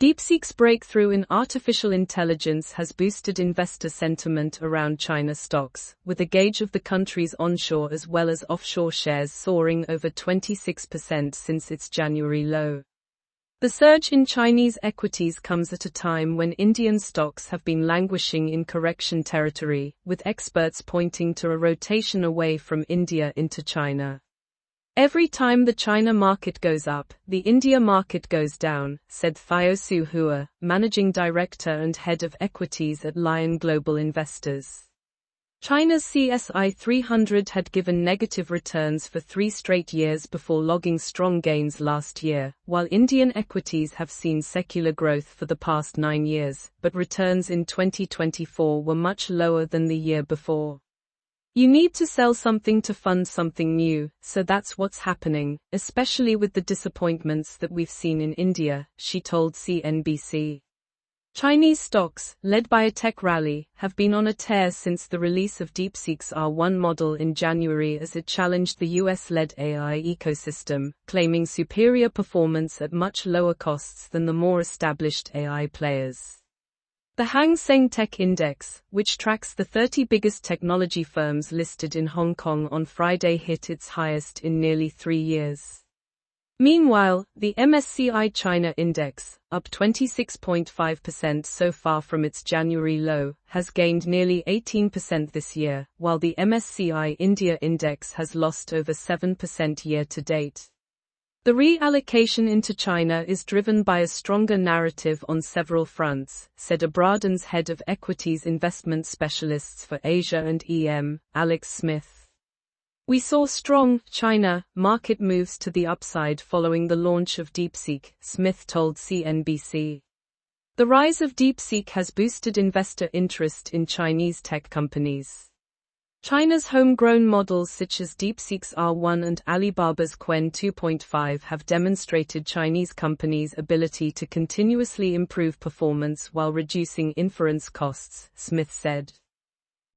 DeepSeek's breakthrough in artificial intelligence has boosted investor sentiment around China stocks, with a gauge of the country's onshore as well as offshore shares soaring over 26% since its January low. The surge in Chinese equities comes at a time when Indian stocks have been languishing in correction territory, with experts pointing to a rotation away from India into China. "Every time the China market goes up, the India market goes down," said Thiosu Hua, managing director and head of equities at Lion Global Investors. China's CSI 300 had given negative returns for 3 straight years before logging strong gains last year, while Indian equities have seen secular growth for the past 9 years, but returns in 2024 were much lower than the year before. "You need to sell something to fund something new, so that's what's happening, especially with the disappointments that we've seen in India," she told CNBC. Chinese stocks, led by a tech rally, have been on a tear since the release of DeepSeek's R1 model in January as it challenged the US-led AI ecosystem, claiming superior performance at much lower costs than the more established AI players. The Hang Seng Tech Index, which tracks the 30 biggest technology firms listed in Hong Kong on Friday, hit its highest in nearly 3 years. Meanwhile, the MSCI China Index, up 26.5% so far from its January low, has gained nearly 18% this year, while the MSCI India Index has lost over 7% year to date. The reallocation into China is driven by a stronger narrative on several fronts, said Abradon's head of equities investment specialists for Asia and EM, Alex Smith. "We saw strong China market moves to the upside following the launch of DeepSeek," Smith told CNBC. "The rise of DeepSeek has boosted investor interest in Chinese tech companies. China's homegrown models such as DeepSeek's R1 and Alibaba's Qwen 2.5 have demonstrated Chinese companies' ability to continuously improve performance while reducing inference costs," Smith said.